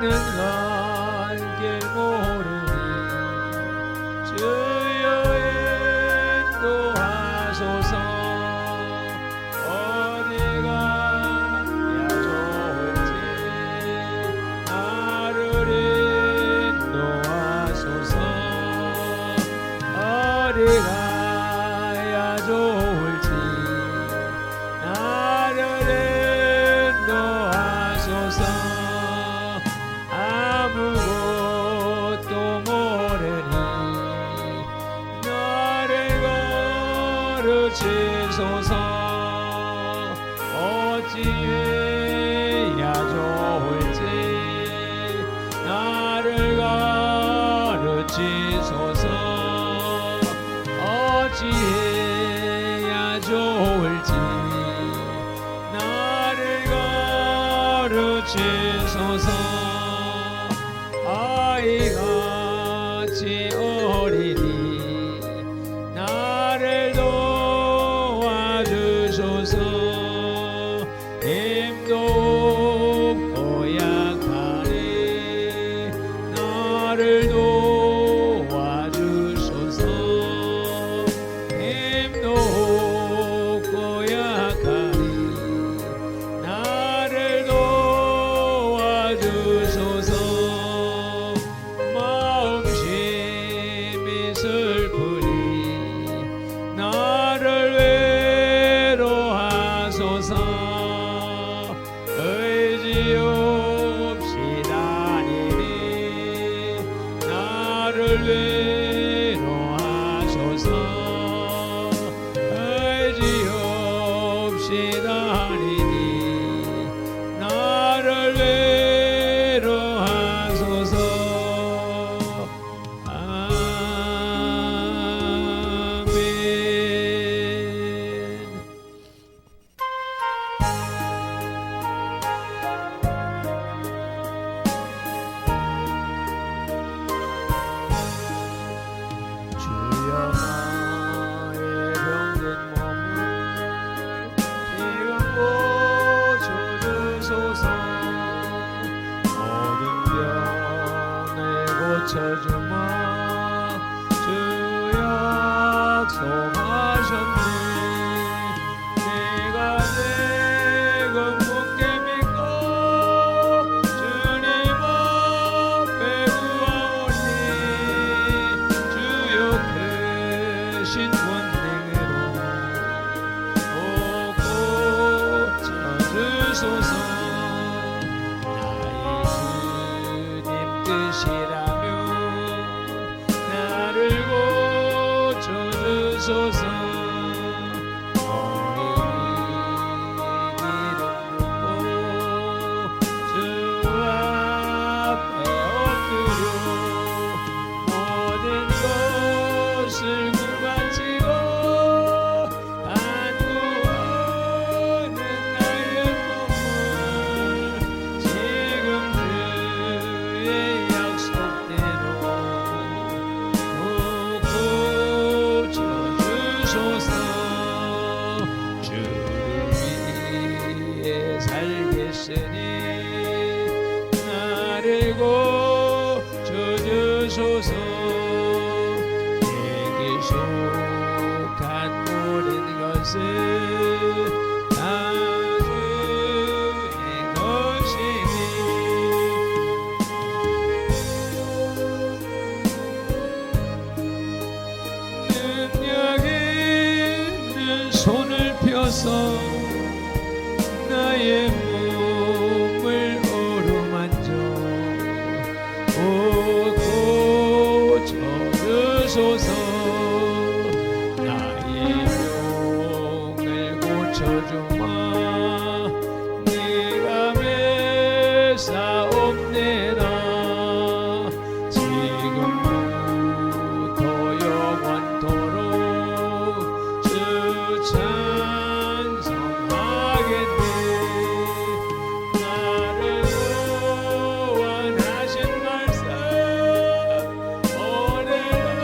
가는 갈 길 모르니 주여 인도하소서. 어디가 야 좋을지 나를 인도하소서. 어디가 야 좋을지 나를 인도하소서. 아무것도 모르니 나를 가르치소서. 어찌해야 좋을지 나를 가르치소서. 어찌해야 좋을지 나를 가르치소서. 아이같이 어리니 나를 도와주소서. 힘도 없고 약하니 나를 도와주소서. 힘도 없고 약하니 나를 도와주소서. 마음심이 슬프니 나를 외로하소서. 의지 없이 다니니 나를 외로하소서. 의지 없이 다니니 나를 외로하소서. 아멘. 주여 나의 병든 몸을 지금 고쳐주소서. 모든 병을 고쳐주마 주 약속하셨네. 내가 내 근본께 믿고 주님 앞에 구하오니 주여 크신 권능으로 꼭 고쳐주소서. 나의 주님 뜻이라면 나를 고쳐주소서. 주 앞에 엎드려 모든 것을 구바치고 간구하는 나의 몸을 지금 주의 약속대로 꼭 고쳐주소서. 주를 위해 살겠으니 나를 고쳐주소서. 내게 속한 모든 것을 다 주의 것이니 능력 있는 손을 펴서 나의 몸을 어루만져 꼭 고쳐주소서. 나의 병을 고쳐주마 네가 메사옵네다. 지금부터 영원토록 주 찬송하겠네. 나를 구원하신 말씀 오늘은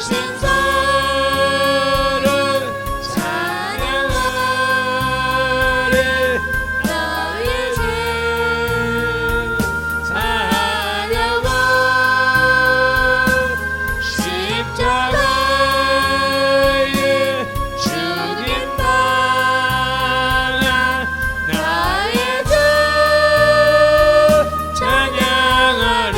신사를 찬양하리 나의 주 찬양하 십자가에 죽인 당한 나의 주 찬양하리.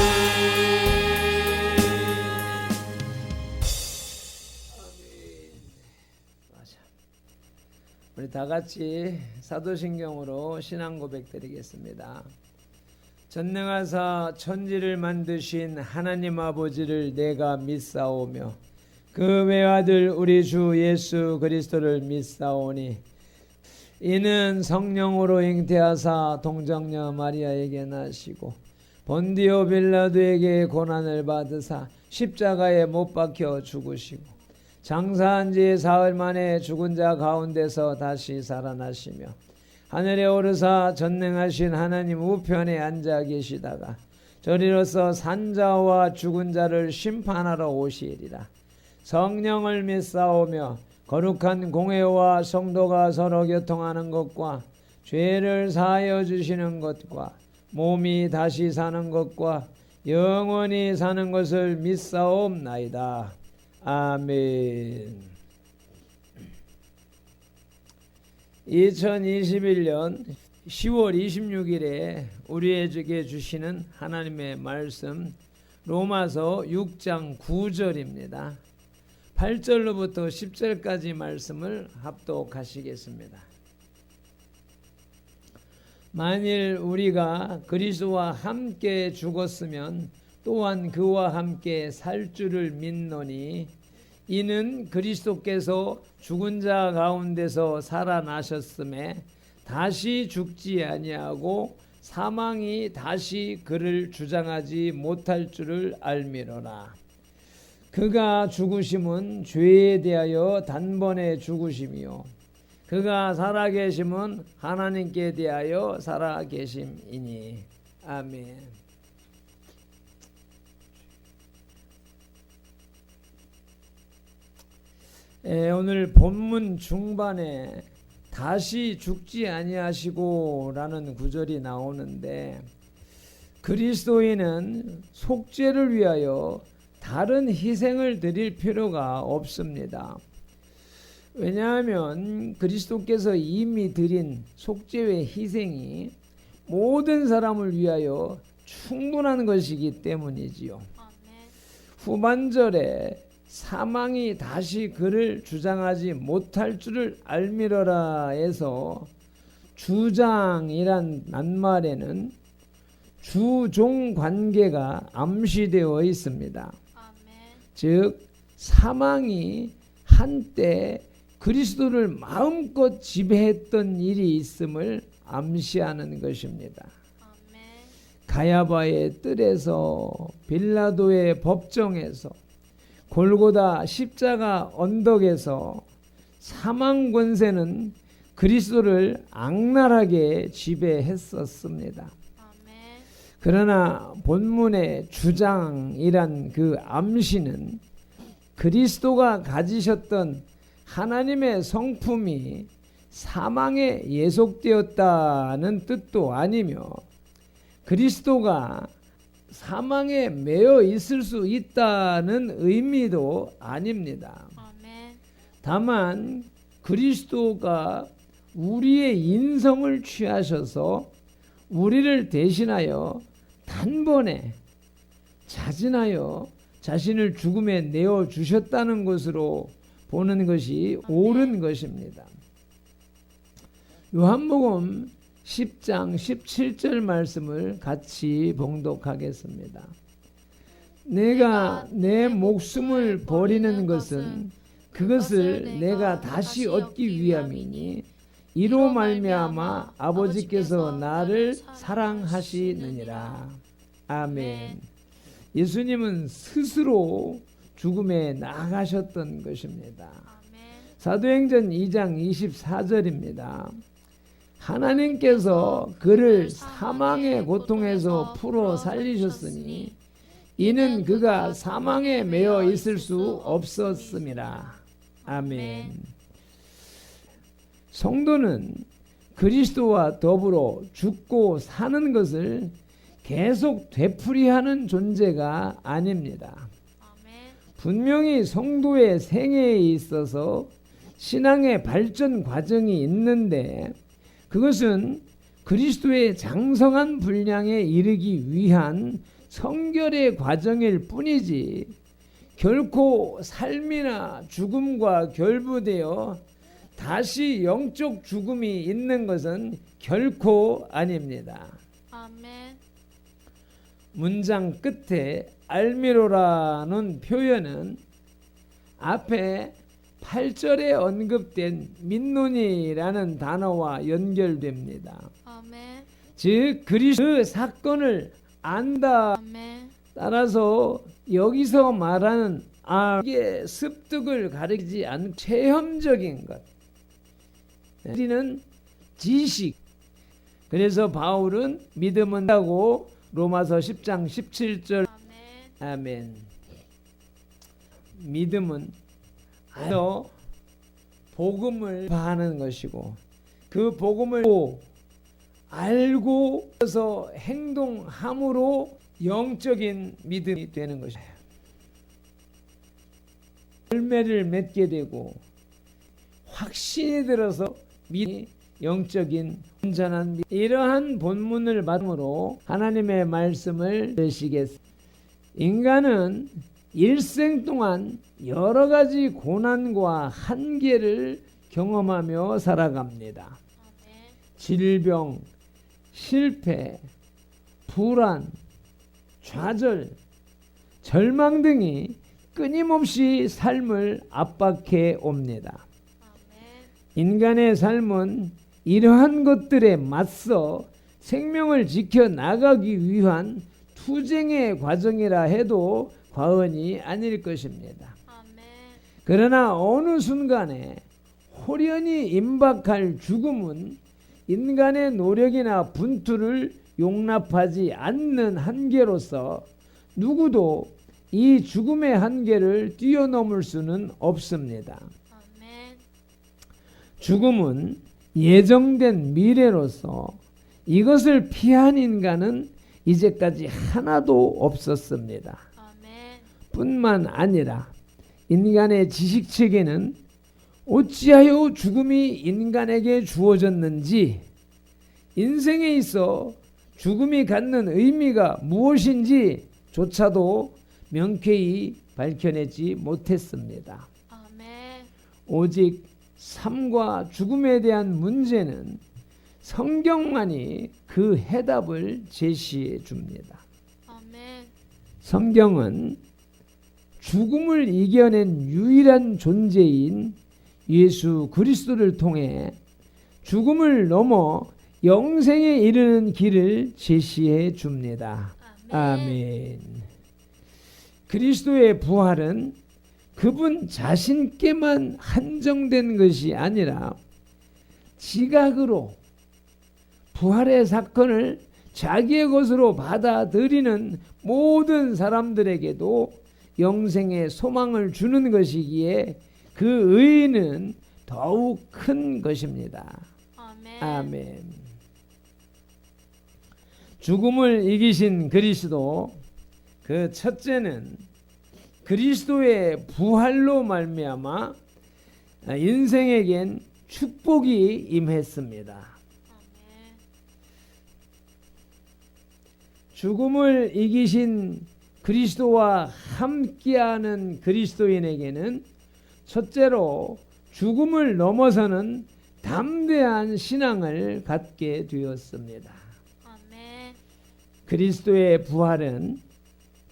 우리 다 같이 사도신경으로 신앙 고백 드리겠습니다. 전능하사 천지를 만드신 하나님 아버지를 내가 믿사오며 그 외아들 우리 주 예수 그리스도를 믿사오니 이는 성령으로 잉태하사 동정녀 마리아에게 나시고 본디오 빌라도에게 고난을 받으사 십자가에 못 박혀 죽으시고 장사한 지 사흘 만에 죽은 자 가운데서 다시 살아나시며 하늘에 오르사 전능하신 하나님 우편에 앉아 계시다가 저리로서 산자와 죽은 자를 심판하러 오시리라. 성령을 믿사오며 거룩한 공회와 성도가 서로 교통하는 것과 죄를 사하여 주시는 것과 몸이 다시 사는 것과 영원히 사는 것을 믿사옵나이다. 아멘. 2021년 10월 26일에 우리에게 주시는 하나님의 말씀 로마서 6장 9절입니다. 8절로부터 10절까지 말씀을 합독하시겠습니다. 만일 우리가 그리스도와 함께 죽었으면 또한 그와 함께 살 줄을 믿노니 이는 그리스도께서 죽은 자 가운데서 살아나셨음에 다시 죽지 아니하고 사망이 다시 그를 주장하지 못할 줄을 알미로라. 그가 죽으심은 죄에 대하여 단번에 죽으심이요 그가 살아계심은 하나님께 대하여 살아계심이니. 아멘. 오늘 본문 중반에 다시 죽지 아니하시고 라는 구절이 나오는데 그리스도인은 속죄를 위하여 다른 희생을 드릴 필요가 없습니다. 왜냐하면 그리스도께서 이미 드린 속죄의 희생이 모든 사람을 위하여 충분한 것이기 때문이지요. 후반절에 사망이 다시 그를 주장하지 못할 줄을 알미러라 해서 주장이란 낱말에는 주종 관계가 암시되어 있습니다. 즉 사망이 한때 그리스도를 마음껏 지배했던 일이 있음을 암시하는 것입니다. 가야바의 뜰에서 빌라도의 법정에서 골고다 십자가 언덕에서 사망 권세는 그리스도를 악랄하게 지배했었습니다. 그러나 본문의 주장이란 그 암시는 그리스도가 가지셨던 하나님의 성품이 사망에 예속되었다는 뜻도 아니며 그리스도가 사망에 매여 있을 수 있다는 의미도 아닙니다. 다만 그리스도가 우리의 인성을 취하셔서 우리를 대신하여 단번에 자진하여 자신을 죽음에 내어주셨다는 것으로 보는 것이 옳은 것입니다. 요한복음 10장 17절 말씀을 같이 봉독하겠습니다. 내가 내 목숨을 버리는 것은 그것을 내가 다시 얻기 위함이니 이로 말미암아 아버지께서 나를 사랑하시느니라. 아멘. 예수님은 스스로 죽음에 나가셨던 것입니다. 사도행전 2장 24절입니다. 하나님께서 그를 사망의 고통에서 풀어 살리셨으니 이는 그가 사망에 매여 있을 수 없었음이라. 아멘. 성도는 그리스도와 더불어 죽고 사는 것을 계속 되풀이하는 존재가 아닙니다. 분명히 성도의 생애에 있어서 신앙의 발전 과정이 있는데 그것은 그리스도의 장성한 분량에 이르기 위한 성결의 과정일 뿐이지 결코 삶이나 죽음과 결부되어 다시 영적 죽음이 있는 것은 결코 아닙니다. 아멘. 문장 끝에 알미로라는 표현은 앞에 8절에 언급된 민노니라는 단어와 연결됩니다. 아멘. 즉 그 사건을 안다. 아멘. 따라서 여기서 말하는 이게 습득을 가리키지 않는 체험적인 것. 우리는 지식. 그래서 바울은 믿음은 하고 로마서 10장 17절 아멘. 믿음은 복음을 하는 것이고 그 복음을 알고 서 행동함으로 영적인 믿음이 되는 것이에요. 열매를 맺게 되고 확신이 들어서 믿음이 영적인 온전한 믿음. 이러한 본문을 받음으로 하나님의 말씀을 들으시겠습니다. 인간은 일생 동안 여러 가지 고난과 한계를 경험하며 살아갑니다. 질병, 실패, 불안, 좌절, 절망 등이 끊임없이 삶을 압박해 옵니다. 인간의 삶은 이러한 것들에 맞서 생명을 지켜나가기 위한 투쟁의 과정이라 해도 과언이 아닐 것입니다. 그러나 어느 순간에 홀연히 임박할 죽음은 인간의 노력이나 분투를 용납하지 않는 한계로서 누구도 이 죽음의 한계를 뛰어넘을 수는 없습니다. 죽음은 예정된 미래로서 이것을 피한 인간은 이제까지 하나도 없었습니다. 뿐만 아니라 인간의 지식체계는 어찌하여 죽음이 인간에게 주어졌는지, 인생에 있어 죽음이 갖는 의미가 무엇인지 조차도 명쾌히 밝혀내지 못했습니다. 오직 삶과 죽음에 대한 문제는 성경만이 그 해답을 제시해 줍니다. 성경은 죽음을 이겨낸 유일한 존재인 예수 그리스도를 통해 죽음을 넘어 영생에 이르는 길을 제시해 줍니다. 아멘. 그리스도의 부활은 그분 자신께만 한정된 것이 아니라 지각으로 부활의 사건을 자기의 것으로 받아들이는 모든 사람들에게도 영생의 소망을 주는 것이기에 그 의의는 더욱 큰 것입니다. 아멘. 죽음을 이기신 그리스도, 그 첫째는 그리스도의 부활로 말미암아 인생에겐 축복이 임했습니다. 죽음을 이기신 그리스도와 함께하는 그리스도인에게는 첫째로 죽음을 넘어서는 담대한 신앙을 갖게 되었습니다. 그리스도의 부활은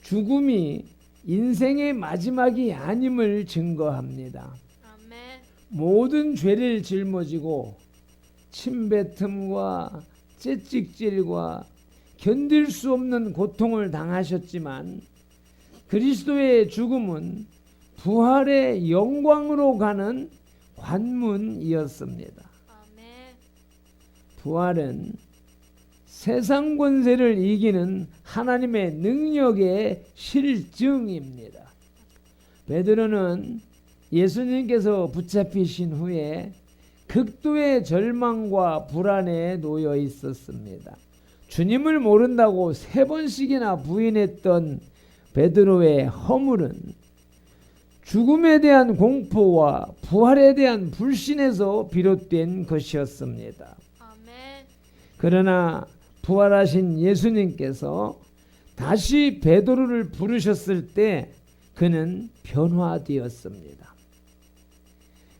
죽음이 인생의 마지막이 아님을 증거합니다. 모든 죄를 짊어지고 침뱉음과 채찍질과 견딜 수 없는 고통을 당하셨지만 그리스도의 죽음은 부활의 영광으로 가는 관문이었습니다. 부활은 세상 권세를 이기는 하나님의 능력의 실증입니다. 베드로는 예수님께서 붙잡히신 후에 극도의 절망과 불안에 놓여 있었습니다. 주님을 모른다고 3번씩이나 부인했던 베드로의 허물은 죽음에 대한 공포와 부활에 대한 불신에서 비롯된 것이었습니다. 아멘. 그러나 부활하신 예수님께서 다시 베드로를 부르셨을 때 그는 변화되었습니다.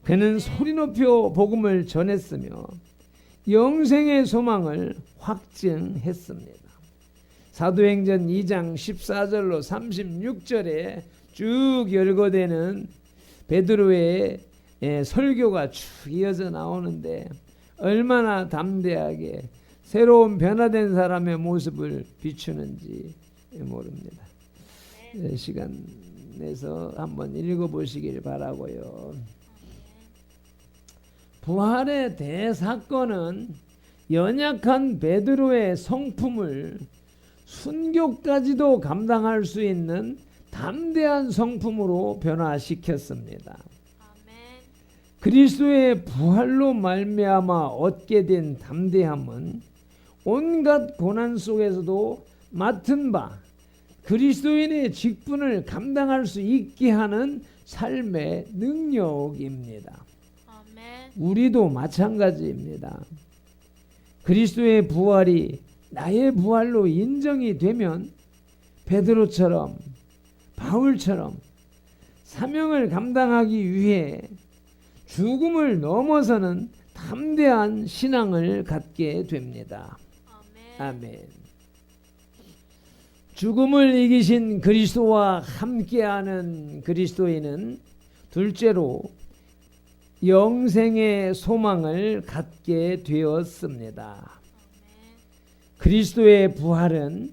그는 소리 높여 복음을 전했으며 영생의 소망을 확증했습니다. 사도행전 2장 14절로 36절에 쭉 열거되는 베드로의 설교가 쭉 이어져 나오는데 얼마나 담대하게 새로운 변화된 사람의 모습을 비추는지 모릅니다. 시간 내서 한번 읽어보시길 바라고요. 부활의 대사건은 연약한 베드로의 성품을 순교까지도 감당할 수 있는 담대한 성품으로 변화시켰습니다. 아멘. 그리스도의 부활로 말미암아 얻게 된 담대함은 온갖 고난 속에서도 맡은 바 그리스도인의 직분을 감당할 수 있게 하는 삶의 능력입니다. 아멘. 우리도 마찬가지입니다. 그리스도의 부활이 나의 부활로 인정이 되면 베드로처럼 바울처럼 사명을 감당하기 위해 죽음을 넘어서는 담대한 신앙을 갖게 됩니다. 아멘. 아멘. 죽음을 이기신 그리스도와 함께하는 그리스도인은 둘째로 영생의 소망을 갖게 되었습니다. 아멘. 그리스도의 부활은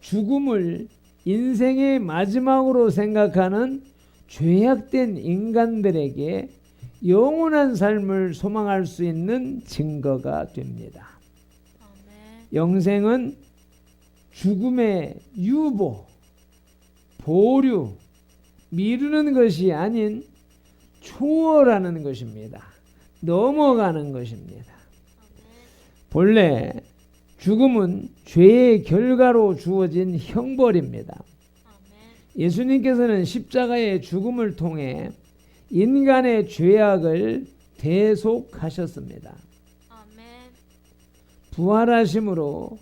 죽음을 인생의 마지막으로 생각하는 죄악된 인간들에게 영원한 삶을 소망할 수 있는 증거가 됩니다. 아멘. 영생은 죽음의 유보, 보류, 미루는 것이 아닌 초월하는 것입니다. 넘어가는 것입니다. 본래 죽음은 죄의 결과로 주어진 형벌입니다. 아멘. 예수님께서는 십자가의 죽음을 통해 인간의 죄악을 대속하셨습니다. 아멘. 부활하심으로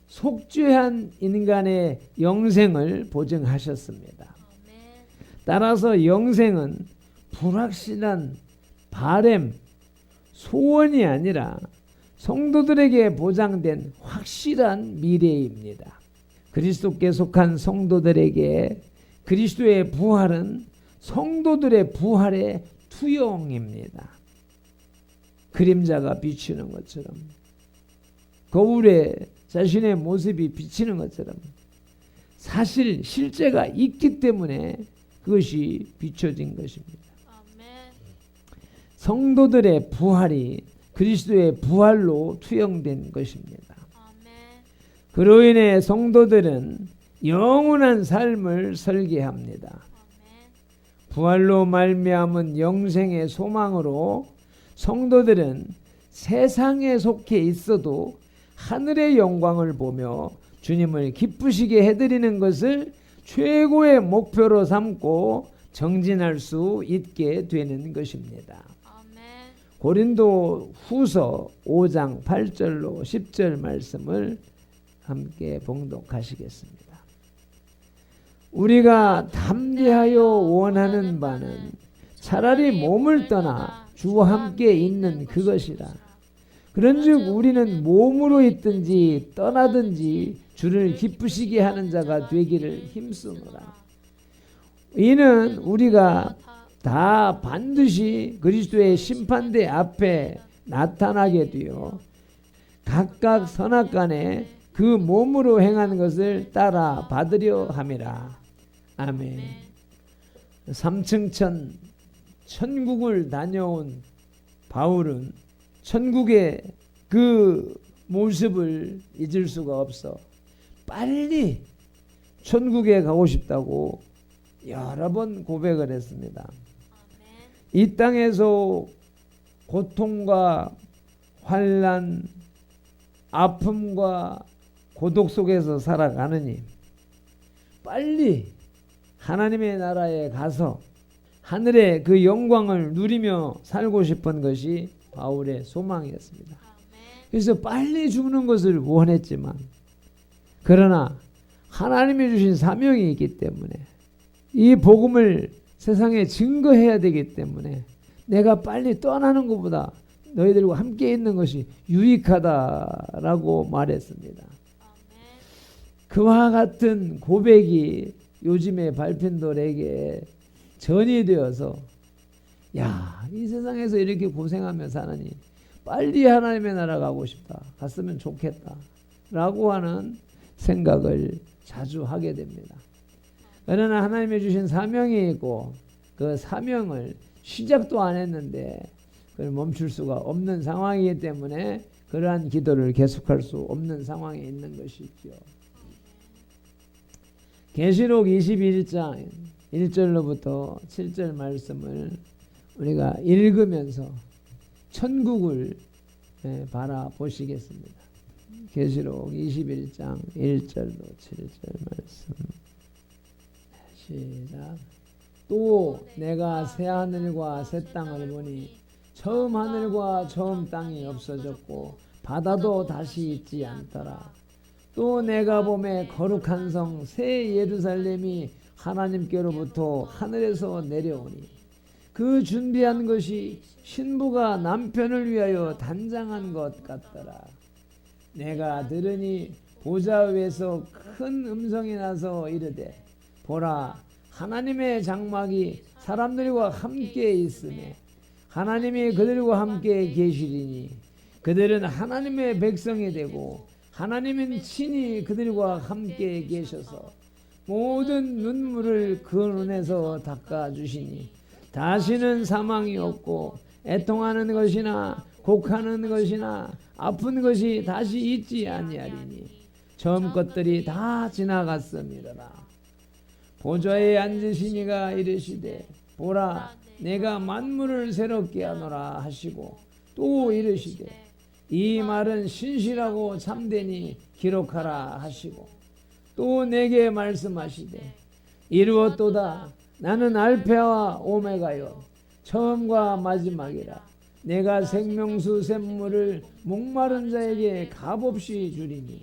속죄한 인간의 영생을 보증하셨습니다. 아멘. 따라서 영생은 불확실한 바램, 소원이 아니라 성도들에게 보장된 확실한 미래입니다. 그리스도께 속한 성도들에게 그리스도의 부활은 성도들의 부활의 투영입니다. 그림자가 비추는 것처럼 거울에 자신의 모습이 비치는 것처럼 사실 실제가 있기 때문에 그것이 비춰진 것입니다. 아멘. 성도들의 부활이 그리스도의 부활로 투영된 것입니다. 아멘. 그로 인해 성도들은 영원한 삶을 설계합니다. 아멘. 부활로 말미암은 영생의 소망으로 성도들은 세상에 속해 있어도 하늘의 영광을 보며 주님을 기쁘시게 해드리는 것을 최고의 목표로 삼고 정진할 수 있게 되는 것입니다. 아멘. 고린도 후서 5장 8절로 10절 말씀을 함께 봉독하시겠습니다. 우리가 담대하여 원하는 바는 차라리 몸을 떠나 주와 함께 있는 그것이라. 그런즉 우리는 몸으로 있든지 떠나든지 주를 기쁘시게 하는 자가 되기를 힘쓰노라. 이는 우리가 다 반드시 그리스도의 심판대 앞에 나타나게 되어 각각 선악간에 그 몸으로 행한 것을 따라 받으려 함이라. 아멘. 3층천 천국을 다녀온 바울은 천국의 그 모습을 잊을 수가 없어 빨리 천국에 가고 싶다고 여러 번 고백을 했습니다. 아멘. 이 땅에서 고통과 환난, 아픔과 고독 속에서 살아가느니 빨리 하나님의 나라에 가서 하늘의 그 영광을 누리며 살고 싶은 것이 바울의 소망이었습니다. 아멘. 그래서 빨리 죽는 것을 원했지만 그러나 하나님이 주신 사명이 있기 때문에 이 복음을 세상에 증거해야 되기 때문에 내가 빨리 떠나는 것보다 너희들과 함께 있는 것이 유익하다라고 말했습니다. 아멘. 그와 같은 고백이 요즘의 발핀돌에게 전이 되어서 야, 이 세상에서 이렇게 고생하며 사느니 빨리 하나님의 나라 가고 싶다. 갔으면 좋겠다. 라고 하는 생각을 자주 하게 됩니다. 그러나 하나님이 주신 사명이 있고 그 사명을 시작도 안 했는데 그걸 멈출 수가 없는 상황이기 때문에 그러한 기도를 계속할 수 없는 상황에 있는 것이죠. 계시록 21장 1절로부터 7절 말씀을 우리가 읽으면서 천국을 바라보시겠습니다. 계시록 21장 1절로 7절 말씀 시작. 또 내가 새 하늘과 새 땅을 보니 처음 하늘과 처음 땅이 없어졌고 바다도 다시 있지 않더라. 또 내가 보매 거룩한 성 새 예루살렘이 하나님께로부터 하늘에서 내려오니 그 준비한 것이 신부가 남편을 위하여 단장한 것 같더라. 내가 들으니 보좌 위에서 큰 음성이 나서 이르되 보라, 하나님의 장막이 사람들과 함께 있으며 하나님이 그들과 함께 계시리니 그들은 하나님의 백성이 되고 하나님은 친히 그들과 함께 계셔서 모든 눈물을 그 눈에서 닦아주시니 다시는 사망이 없고 애통하는 것이나 곡하는 것이나 아픈 것이 다시 있지 아니하리니 처음 것들이 다 지나갔음이로라. 보좌에 앉으신 이가 이르시되 보라, 내가 만물을 새롭게 하노라 하시고 또 이르시되 이 말은 신실하고 참되니 기록하라 하시고 또 내게 말씀하시되 이루었도다. 나는 알파와 오메가요 처음과 마지막이라. 내가 생명수 샘물을 목마른 자에게 값없이 주리니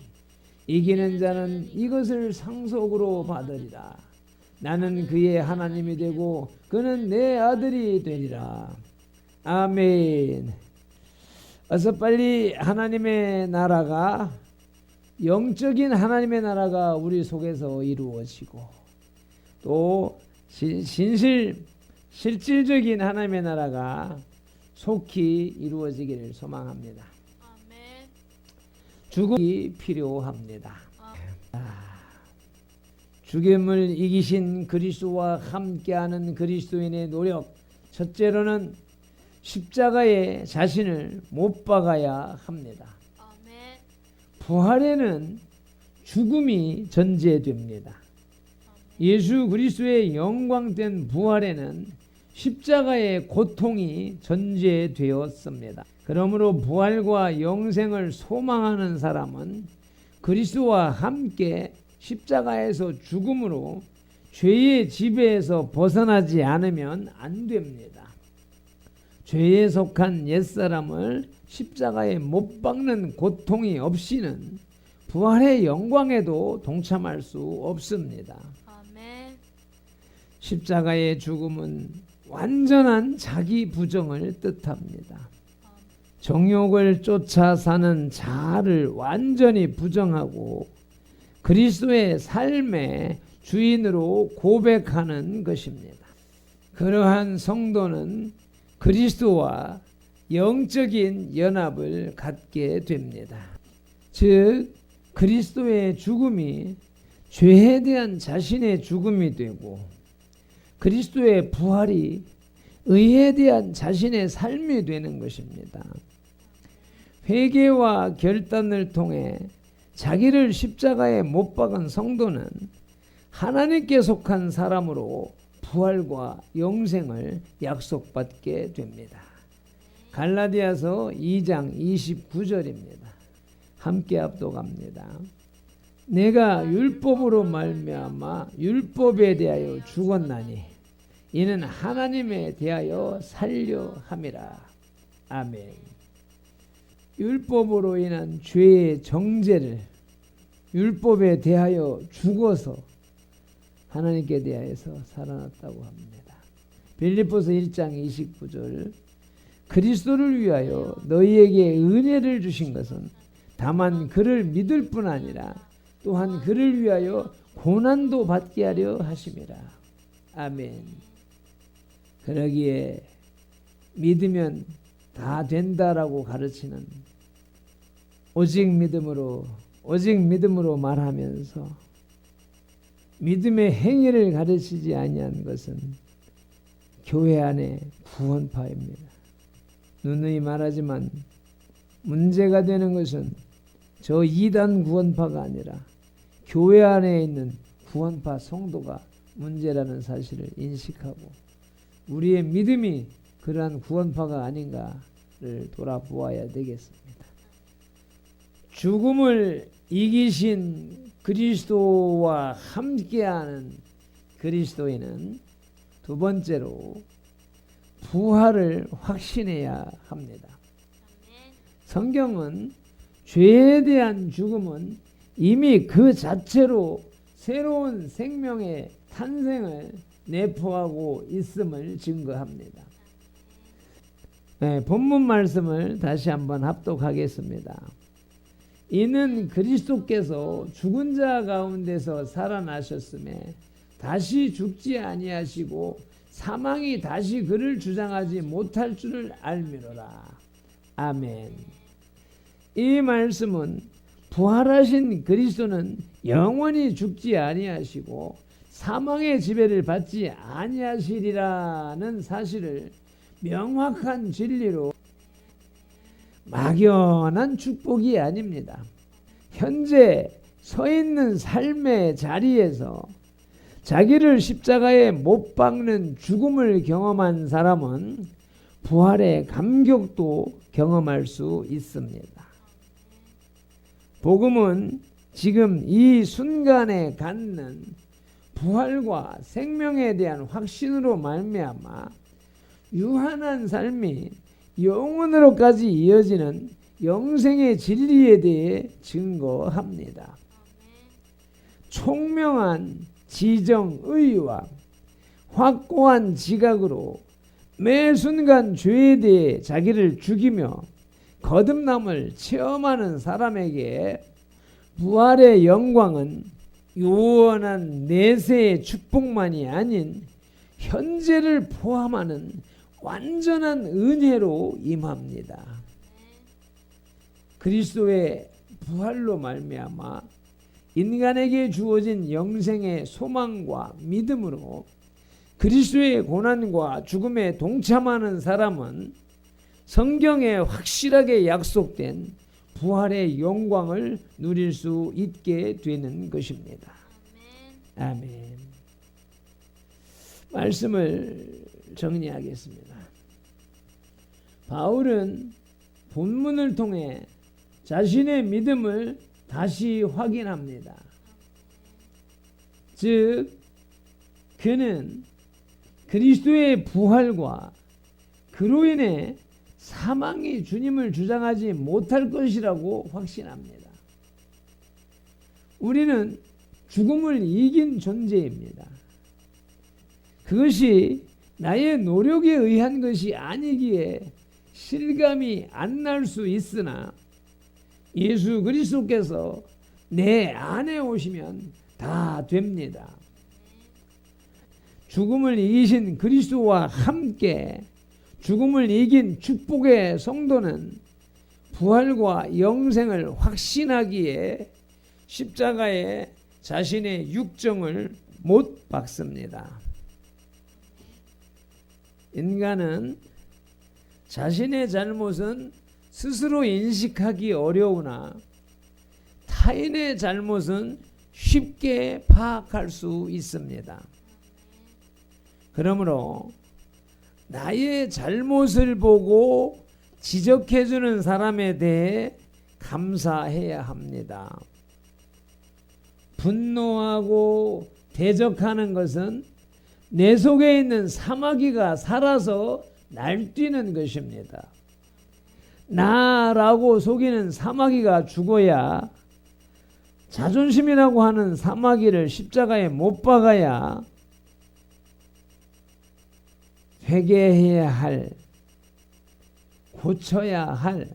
이기는 자는 이것을 상속으로 받으리라. 나는 그의 하나님이 되고 그는 내 아들이 되리라. 아멘. 어서 빨리 하나님의 나라가, 영적인 하나님의 나라가 우리 속에서 이루어지고 또 실질적인 하나님의 나라가 속히 이루어지기를 소망합니다. 아멘. 죽음이 필요합니다. 죽음을 이기신 그리스도와 함께하는 그리스도인의 노력, 첫째로는 십자가에 자신을 못 박아야 합니다. 아멘. 부활에는 죽음이 전제됩니다. 예수 그리스도의 영광된 부활에는 십자가의 고통이 전제되었습니다. 그러므로 부활과 영생을 소망하는 사람은 그리스도와 함께 십자가에서 죽음으로 죄의 지배에서 벗어나지 않으면 안 됩니다. 죄에 속한 옛사람을 십자가에 못 박는 고통이 없이는 부활의 영광에도 동참할 수 없습니다. 아멘. 십자가의 죽음은 완전한 자기 부정을 뜻합니다. 정욕을 쫓아 사는 자아를 완전히 부정하고 그리스도의 삶의 주인으로 고백하는 것입니다. 그러한 성도는 그리스도와 영적인 연합을 갖게 됩니다. 즉 그리스도의 죽음이 죄에 대한 자신의 죽음이 되고 그리스도의 부활이 의에 대한 자신의 삶이 되는 것입니다. 회개와 결단을 통해 자기를 십자가에 못 박은 성도는 하나님께 속한 사람으로 부활과 영생을 약속받게 됩니다. 갈라디아서 2장 29절입니다. 함께 합독합니다. 내가 율법으로 말미암아 율법에 대하여 죽었나니 이는 하나님에 대하여 살려 함이라. 아멘. 율법으로 인한 죄의 정죄를 율법에 대하여 죽어서 하나님께 대하여서 살아났다고 합니다. 빌립보서 1장 29절 그리스도를 위하여 너희에게 은혜를 주신 것은 다만 그를 믿을 뿐 아니라 또한 그를 위하여 고난도 받게 하려 하심이라. 아멘. 그러기에 믿으면 다 된다라고 가르치는 오직 믿음으로 말하면서 믿음의 행위를 가르치지 아니한 것은 교회 안의 구원파입니다. 누누이 말하지만 문제가 되는 것은 저 이단 구원파가 아니라 교회 안에 있는 구원파 성도가 문제라는 사실을 인식하고 우리의 믿음이 그러한 구원파가 아닌가를 돌아보아야 되겠습니다. 죽음을 이기신 그리스도와 함께하는 그리스도인은 두 번째로 부활을 확신해야 합니다. 성경은 죄에 대한 죽음은 이미 그 자체로 새로운 생명의 탄생을 내포하고 있음을 증거합니다. 네, 본문 말씀을 다시 한번 합독하겠습니다. 이는 그리스도께서 죽은 자 가운데서 살아나셨음에 다시 죽지 아니하시고 사망이 다시 그를 주장하지 못할 줄을 알미로라. 아멘. 이 말씀은 부활하신 그리스도는 영원히 죽지 아니하시고 사망의 지배를 받지 아니하시리라는 사실을 명확한 진리로 막연한 축복이 아닙니다. 현재 서 있는 삶의 자리에서 자기를 십자가에 못 박는 죽음을 경험한 사람은 부활의 감격도 경험할 수 있습니다. 복음은 지금 이 순간에 갖는 부활과 생명에 대한 확신으로 말미암아 유한한 삶이 영원으로까지 이어지는 영생의 진리에 대해 증거합니다. 총명한 지정의와 확고한 지각으로 매 순간 죄에 대해 자기를 죽이며 거듭남을 체험하는 사람에게 부활의 영광은 유언한 내세의 축복만이 아닌 현재를 포함하는 완전한 은혜로 임합니다. 그리스도의 부활로 말미암아 인간에게 주어진 영생의 소망과 믿음으로 그리스도의 고난과 죽음에 동참하는 사람은 성경에 확실하게 약속된 부활의 영광을 누릴 수 있게 되는 것입니다. 아멘. 말씀을 정리하겠습니다. 바울은 본문을 통해 자신의 믿음을 다시 확인합니다. 즉 그는 그리스도의 부활과 그로 인해 사망이 주님을 주장하지 못할 것이라고 확신합니다. 우리는 죽음을 이긴 존재입니다. 그것이 나의 노력에 의한 것이 아니기에 실감이 안 날 수 있으나 예수 그리스도께서 내 안에 오시면 다 됩니다. 죽음을 이기신 그리스도와 함께 죽음을 이긴 축복의 성도는 부활과 영생을 확신하기에 십자가에 자신의 육정을 못 박습니다. 인간은 자신의 잘못은 스스로 인식하기 어려우나 타인의 잘못은 쉽게 파악할 수 있습니다. 그러므로 나의 잘못을 보고 지적해주는 사람에 대해 감사해야 합니다. 분노하고 대적하는 것은 내 속에 있는 사마귀가 살아서 날뛰는 것입니다. 나라고 속이는 사마귀가 죽어야, 자존심이라고 하는 사마귀를 십자가에 못 박아야 회개해야 할, 고쳐야 할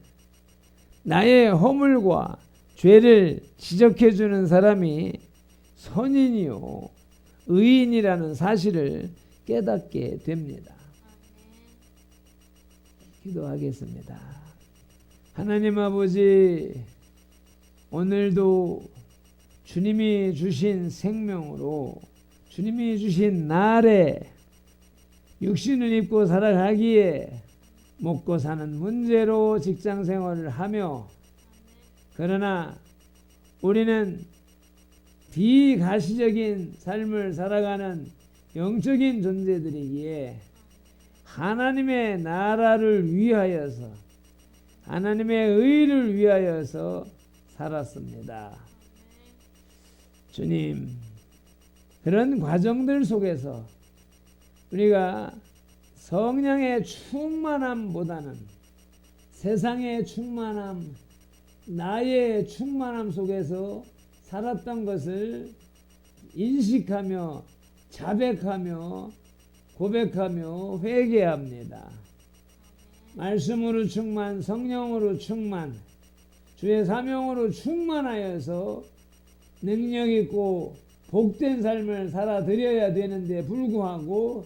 나의 허물과 죄를 지적해 주는 사람이 선인이요 의인이라는 사실을 깨닫게 됩니다. 기도하겠습니다. 하나님 아버지, 오늘도 주님이 주신 생명으로, 주님이 주신 날에 육신을 입고 살아가기에 먹고 사는 문제로 직장 생활을 하며, 그러나 우리는 비가시적인 삶을 살아가는 영적인 존재들이기에 하나님의 나라를 위하여서, 하나님의 의를 위하여서 살았습니다. 주님, 그런 과정들 속에서 우리가 성령의 충만함보다는 세상의 충만함, 나의 충만함 속에서 살았던 것을 인식하며 자백하며 고백하며 회개합니다. 말씀으로 충만, 성령으로 충만, 주의 사명으로 충만하여서 능력 있고 복된 삶을 살아드려야 되는데 불구하고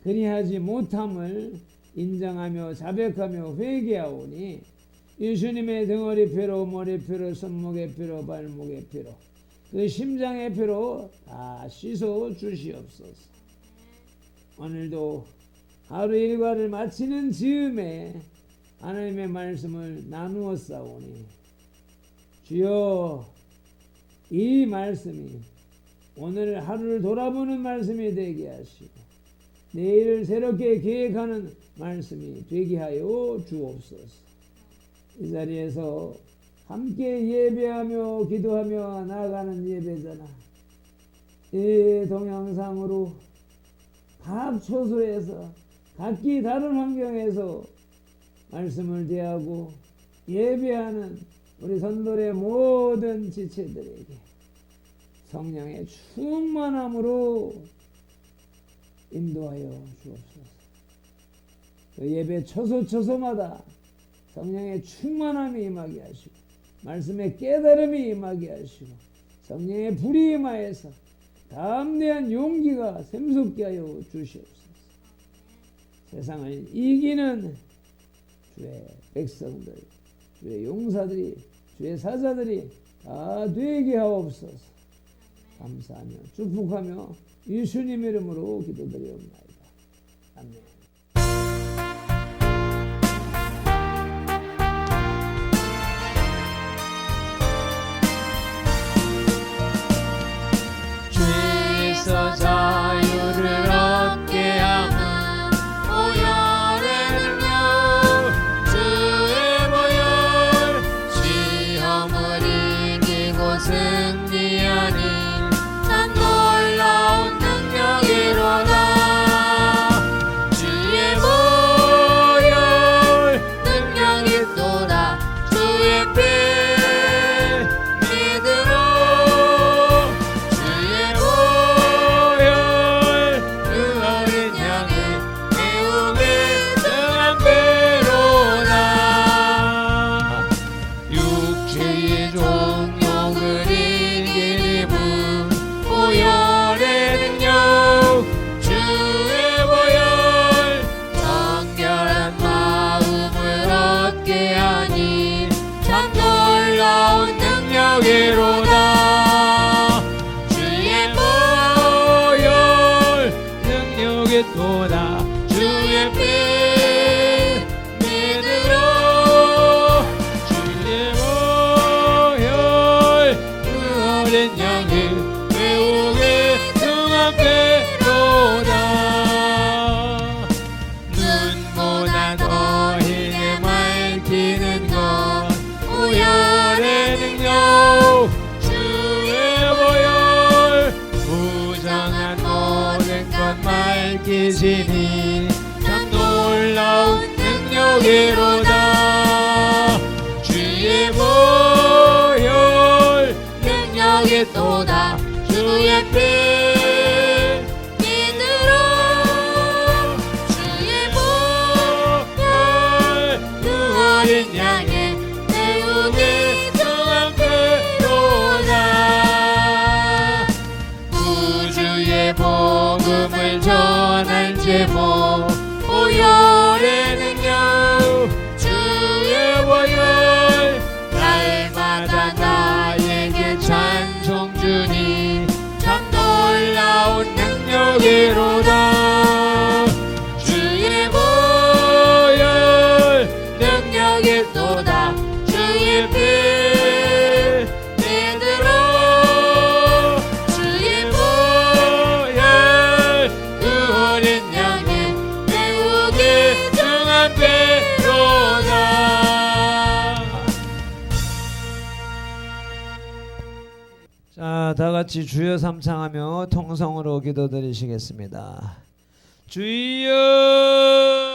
그리하지 못함을 인정하며 자백하며 회개하오니 예수님의 등허리 피로, 머리 피로, 손목의 피로, 발목의 피로, 그 심장의 피로 다 씻어 주시옵소서. 오늘도 하루 일과를 마치는 즈음에 하나님의 말씀을 나누어 싸우니 주여, 이 말씀이 오늘 하루를 돌아보는 말씀이 되게 하시고 내일을 새롭게 계획하는 말씀이 되게 하여 주옵소서. 이 자리에서 함께 예배하며 기도하며 나아가는 예배잖아. 이 동영상으로 각 초소에서 각기 다른 환경에서 말씀을 대하고 예배하는 우리 선돌의 모든 지체들에게 성령의 충만함으로 인도하여 주옵소서. 그 예배 초소초소마다 성령의 충만함이 임하게 하시고 말씀의 깨달음이 임하게 하시고 성령의 불이 임하여서 담대한 용기가 샘솟게 하여 주시옵소서. 세상을 이기는 주의 백성들, 주의 용사들이, 주의 사자들이 다 되게 하옵소서. 감사하며 축복하며 예수님 이름으로 기도드리옵나이다. 아멘. 죄에서 자유를 얻게 하는 보혈의 능력, 주의 보혈, 시험을 이기고 승리하는 참 놀라운 능력이로다. 주의 보혈 능력이 또다. 주의 피 믿으로 주의 보혈 그 어린 양의 배움에 등한 배로다. 육체의 종욕을 이기는 보혈의 능력, 주의 보혈 정결한 마음을 얻게 하니 참 놀라운 능력이로다. 주의 보혈 능력이 또다. 주의 피 믿으로 이시니 참 놀라운 능력이로다. 주의 보혈 능력이 또다. 주의 피 믿으라. 주의 보혈 그 어린 양의 배우기 정한 피로다. 구주의 복음을 전할 제목 보혈의 능력 주의 보혈 날마다 나에게 찬송 주니 참 놀라운 능력이로다. 주의 보혈 능력이 또다. 주의 피 믿으라. 주의 보혈 그 어린 양의 배우기 정한 피로다. 자, 다 같이 주여 삼창하며 통성으로 기도드리시겠습니다. 주여